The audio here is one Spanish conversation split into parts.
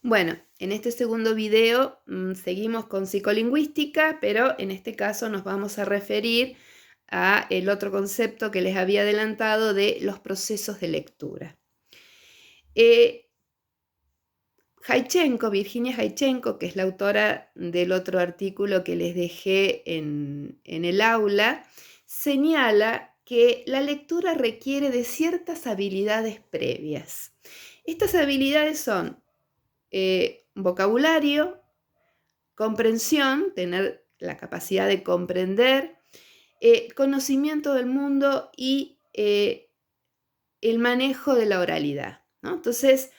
Bueno, en este segundo video seguimos con psicolingüística, pero en este caso nos vamos a referir a el otro concepto que les había adelantado de los procesos de lectura. Virginia Jaichenko, que es la autora del otro artículo que les dejé en el aula, señala que la lectura requiere de ciertas habilidades previas. Estas habilidades son vocabulario, comprensión, tener la capacidad de comprender, conocimiento del mundo y el manejo de la oralidad, ¿no? Entonces,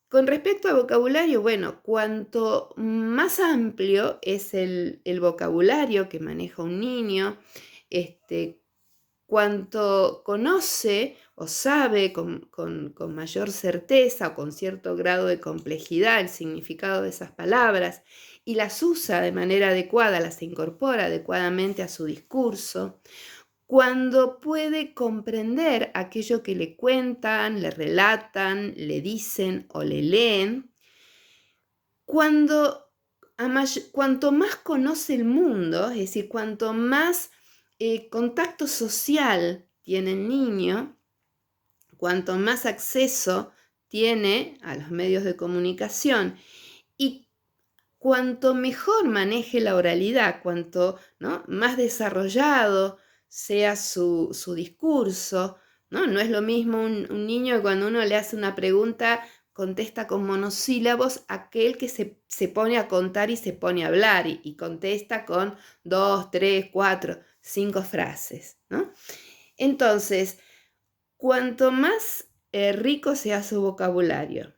con respecto a vocabulario, bueno, cuanto más amplio es el vocabulario que maneja un niño, cuanto conoce o sabe con mayor certeza o con cierto grado de complejidad el significado de esas palabras y las usa de manera adecuada, las incorpora adecuadamente a su discurso, cuando puede comprender aquello que le cuentan, le relatan, le dicen o le leen, cuanto más conoce el mundo, es decir, cuanto más contacto social tiene el niño, cuanto más acceso tiene a los medios de comunicación y cuanto mejor maneje la oralidad, cuanto más desarrollado sea su discurso, ¿no? Es lo mismo un niño que cuando uno le hace una pregunta contesta con monosílabos, aquel que se pone a contar y se pone a hablar y contesta con 2, 3, 4, 5 frases, ¿no? Entonces, cuanto más rico sea su vocabulario,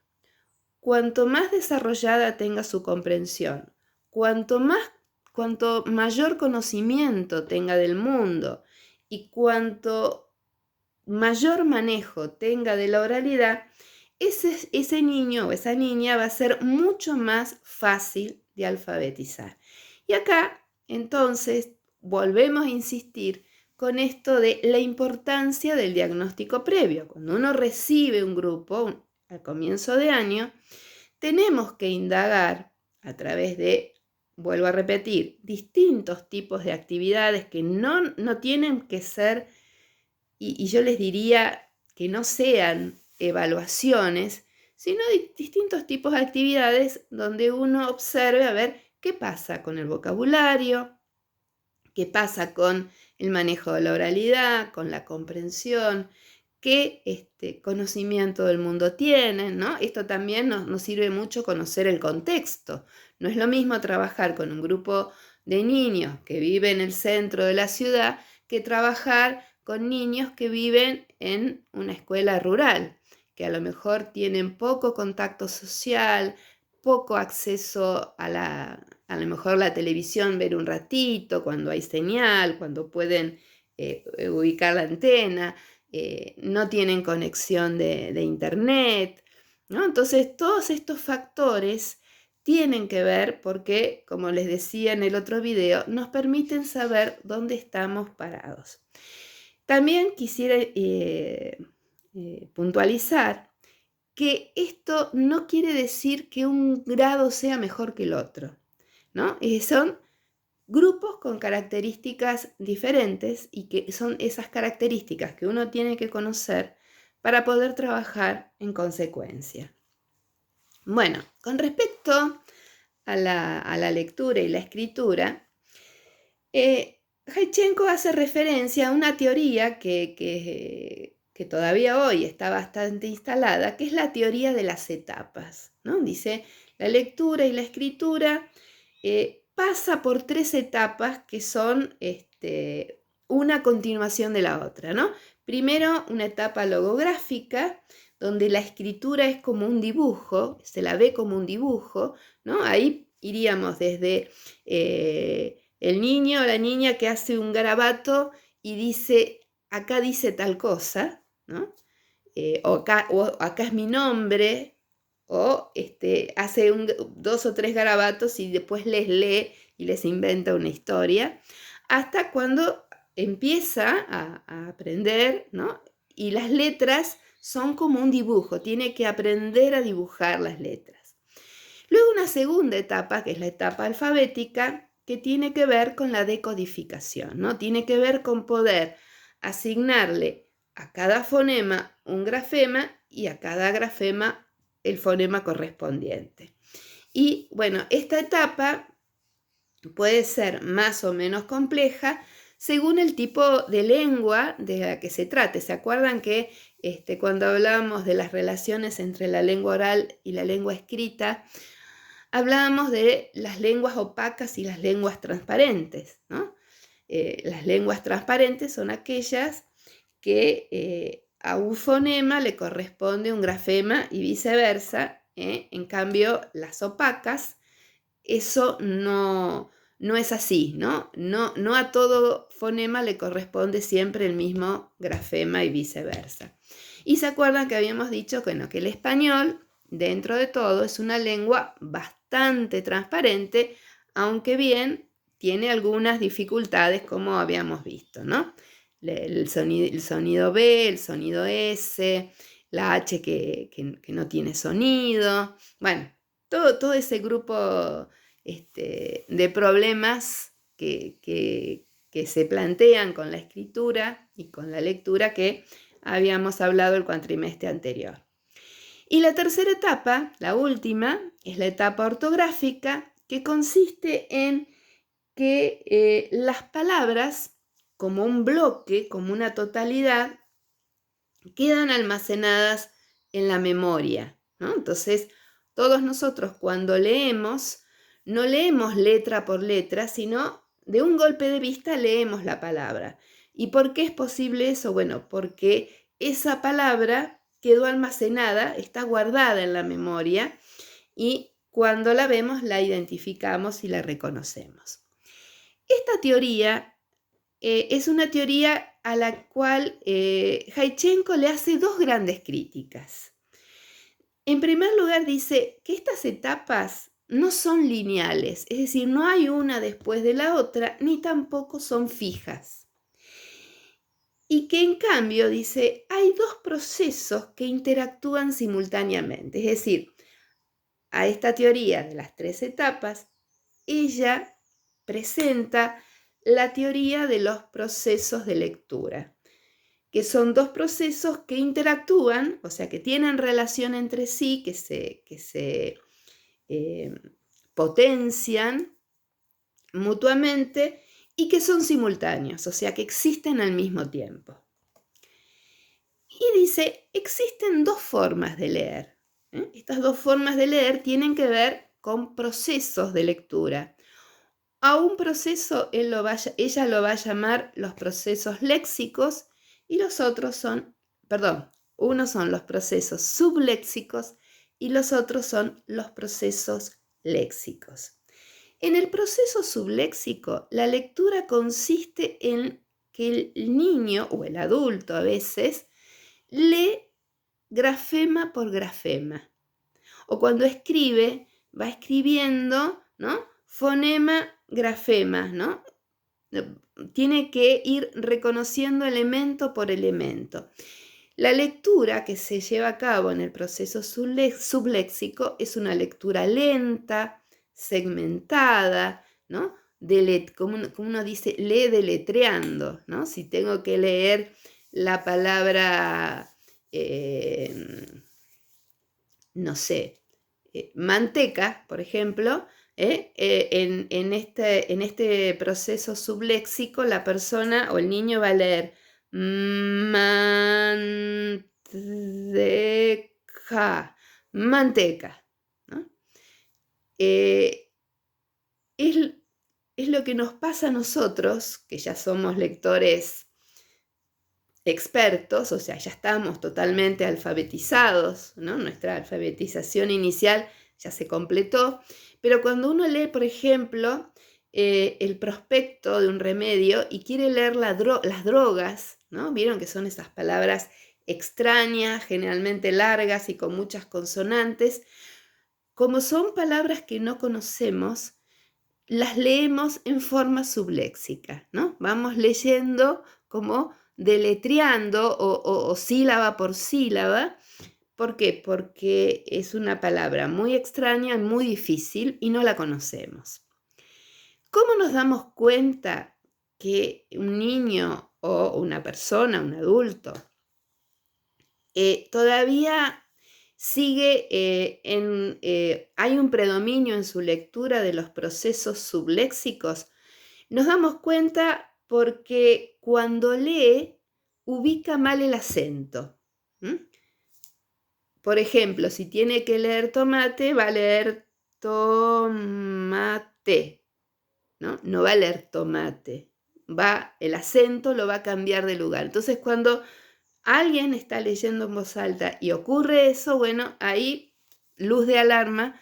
cuanto más desarrollada tenga su comprensión, cuanto mayor conocimiento tenga del mundo y cuanto mayor manejo tenga de la oralidad, ese niño o esa niña va a ser mucho más fácil de alfabetizar. Y acá, entonces, volvemos a insistir con esto de la importancia del diagnóstico previo. Cuando uno recibe un grupo al comienzo de año, tenemos que indagar a través de, vuelvo a repetir, distintos tipos de actividades que no tienen que ser, y yo les diría que no sean evaluaciones, sino distintos tipos de actividades donde uno observe a ver qué pasa con el vocabulario, qué pasa con el manejo de la oralidad, con la comprensión, qué conocimiento del mundo tienen, ¿no? Esto también nos sirve mucho conocer el contexto. No es lo mismo trabajar con un grupo de niños que vive en el centro de la ciudad que trabajar con niños que viven en una escuela rural, que a lo mejor tienen poco contacto social, poco acceso a lo mejor la televisión, ver un ratito, cuando hay señal, cuando pueden ubicar la antena, no tienen conexión de internet, ¿no? Entonces, todos estos factores tienen que ver porque, como les decía en el otro video, nos permiten saber dónde estamos parados. También quisiera puntualizar que esto no quiere decir que un grado sea mejor que el otro, ¿no? Son grupos con características diferentes y que son esas características que uno tiene que conocer para poder trabajar en consecuencia. Bueno, con respecto a la lectura y la escritura, Jaichenko hace referencia a una teoría que todavía hoy está bastante instalada, que es la teoría de las etapas, ¿no? Dice, la lectura y la escritura pasa por 3 etapas que son una continuación de la otra, ¿no? Primero, una etapa logográfica, donde la escritura es como un dibujo, se la ve como un dibujo, ¿no? Ahí iríamos desde el niño o la niña que hace un garabato y dice, acá dice tal cosa, ¿no? O acá es mi nombre, o hace 2 o 3 garabatos y después les lee y les inventa una historia, hasta cuando empieza a aprender, ¿no? Y las letras son como un dibujo, tiene que aprender a dibujar las letras. Luego una segunda etapa, que es la etapa alfabética, que tiene que ver con la decodificación, ¿no? Tiene que ver con poder asignarle a cada fonema un grafema y a cada grafema el fonema correspondiente. Y bueno, esta etapa puede ser más o menos compleja según el tipo de lengua de la que se trate. ¿Se acuerdan que cuando hablábamos de las relaciones entre la lengua oral y la lengua escrita, hablábamos de las lenguas opacas y las lenguas transparentes, ¿no? Las lenguas transparentes son aquellas que a un fonema le corresponde un grafema y viceversa. En cambio, las opacas, eso no es así, ¿no? No a todo fonema le corresponde siempre el mismo grafema y viceversa. Y se acuerdan que habíamos dicho que el español, dentro de todo, es una lengua bastante transparente, aunque bien tiene algunas dificultades, como habíamos visto, ¿no? El sonido B, el sonido S, la H que no tiene sonido. Bueno, todo ese grupo de problemas que se plantean con la escritura y con la lectura que habíamos hablado el cuatrimestre anterior. Y la tercera etapa, la última, es la etapa ortográfica, que consiste en que las palabras, como un bloque, como una totalidad, quedan almacenadas en la memoria, ¿no? Entonces, todos nosotros cuando leemos, no leemos letra por letra, sino de un golpe de vista leemos la palabra. ¿Y por qué es posible eso? Bueno, porque esa palabra quedó almacenada, está guardada en la memoria y cuando la vemos la identificamos y la reconocemos. Esta teoría es una teoría a la cual Jaichenko le hace dos grandes críticas. En primer lugar, dice que estas etapas no son lineales, es decir, no hay una después de la otra, ni tampoco son fijas. Y que en cambio, dice, hay dos procesos que interactúan simultáneamente. Es decir, a esta teoría de las tres etapas, ella presenta la teoría de los procesos de lectura, que son dos procesos que interactúan, o sea, que tienen relación entre sí, que se potencian mutuamente y que son simultáneos, o sea, que existen al mismo tiempo. Y dice, existen dos formas de leer. Estas dos formas de leer tienen que ver con procesos de lectura. A un proceso ella lo va a llamar los procesos léxicos y los otros unos son los procesos subléxicos y los otros son los procesos léxicos. En el proceso subléxico, la lectura consiste en que el niño o el adulto a veces lee grafema por grafema. O cuando escribe, va escribiendo, ¿no? Fonema, grafema, ¿no? Tiene que ir reconociendo elemento por elemento. La lectura que se lleva a cabo en el proceso subléxico es una lectura lenta, segmentada, ¿no? Como uno dice, lee deletreando, ¿no? Si tengo que leer la palabra, no sé, manteca, por ejemplo, en este proceso subléxico, la persona o el niño va a leer manteca, ¿no? Es lo que nos pasa a nosotros, que ya somos lectores expertos, o sea, ya estamos totalmente alfabetizados, ¿no? Nuestra alfabetización inicial ya se completó, pero cuando uno lee, por ejemplo, el prospecto de un remedio y quiere leer las drogas, ¿no? Vieron que son esas palabras extrañas, generalmente largas y con muchas consonantes. Como son palabras que no conocemos, las leemos en forma subléxica, ¿no? Vamos leyendo como deletreando o sílaba por sílaba, ¿Por qué? Porque es una palabra muy extraña, muy difícil y no la conocemos. ¿Cómo nos damos cuenta que un niño o una persona, un adulto, todavía sigue hay un predominio en su lectura de los procesos subléxicos? Nos damos cuenta porque cuando lee ubica mal el acento. Por ejemplo, si tiene que leer tomate, va a leer tomate, ¿no? No va a leer tomate. El acento lo va a cambiar de lugar. Entonces, cuando alguien está leyendo en voz alta y ocurre eso, bueno, ahí luz de alarma,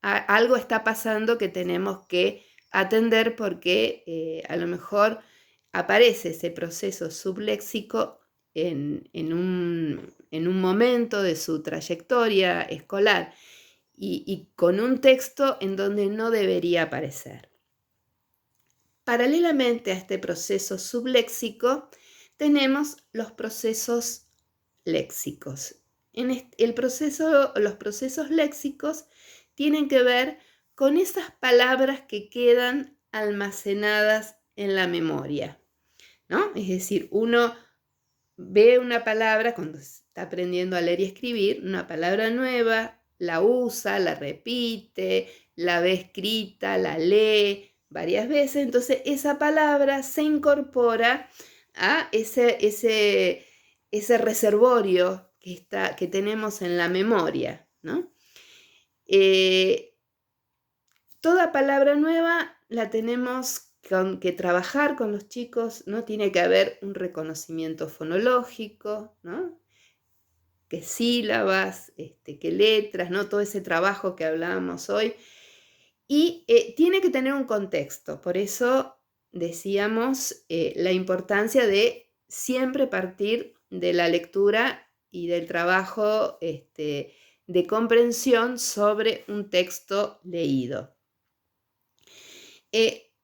algo está pasando que tenemos que atender porque a lo mejor aparece ese proceso subléxico en un momento de su trayectoria escolar y con un texto en donde no debería aparecer. Paralelamente a este proceso subléxico, tenemos los procesos léxicos. Los procesos léxicos tienen que ver con esas palabras que quedan almacenadas en la memoria, ¿no? Es decir, uno ve una palabra cuando está aprendiendo a leer y escribir, una palabra nueva, la usa, la repite, la ve escrita, la lee varias veces, entonces esa palabra se incorpora a ese reservorio que tenemos en la memoria, ¿no? Toda palabra nueva la tenemos que trabajar con los chicos, ¿no? Tiene que haber un reconocimiento fonológico, ¿no? Qué sílabas, qué letras, ¿no? Todo ese trabajo que hablábamos hoy. Y tiene que tener un contexto, por eso decíamos la importancia de siempre partir de la lectura y del trabajo de comprensión sobre un texto leído.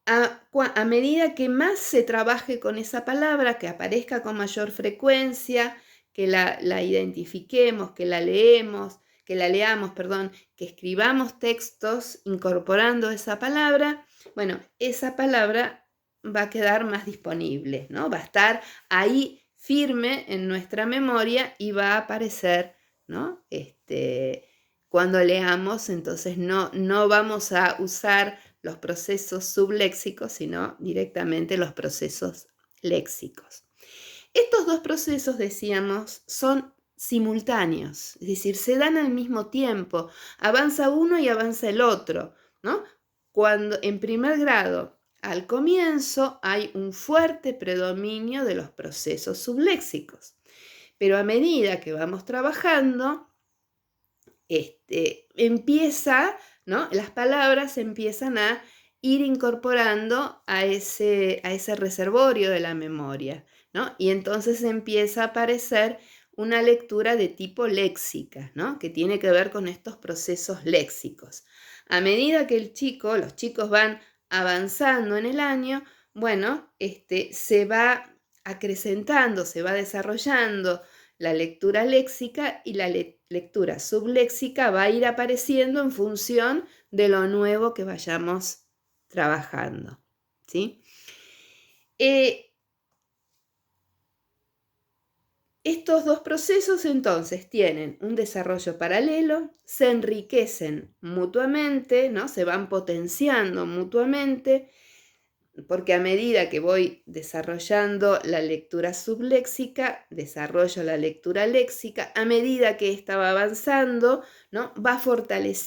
A medida que más se trabaje con esa palabra, que aparezca con mayor frecuencia, que la identifiquemos, que la leamos, que escribamos textos incorporando esa palabra, bueno, esa palabra va a quedar más disponible, ¿no? Va a estar ahí firme en nuestra memoria y va a aparecer, ¿no? Cuando leamos, entonces no vamos a usar los procesos subléxicos, sino directamente los procesos léxicos. Estos dos procesos, decíamos, son simultáneos, es decir, se dan al mismo tiempo, avanza uno y avanza el otro, ¿no? Cuando en primer grado, al comienzo, hay un fuerte predominio de los procesos subléxicos, pero a medida que vamos trabajando, ¿no? Las palabras empiezan a ir incorporando a ese reservorio de la memoria, ¿no? Y entonces empieza a aparecer una lectura de tipo léxica, ¿no? Que tiene que ver con estos procesos léxicos. A medida que los chicos van avanzando en el año, bueno, se va acrecentando, se va desarrollando la lectura léxica y la lectura subléxica va a ir apareciendo en función de lo nuevo que vayamos trabajando, ¿sí? Estos dos procesos entonces tienen un desarrollo paralelo, se enriquecen mutuamente, ¿no? Se van potenciando mutuamente, porque a medida que voy desarrollando la lectura subléxica, desarrollo la lectura léxica, a medida que esta va avanzando, ¿no? Va fortaleciendo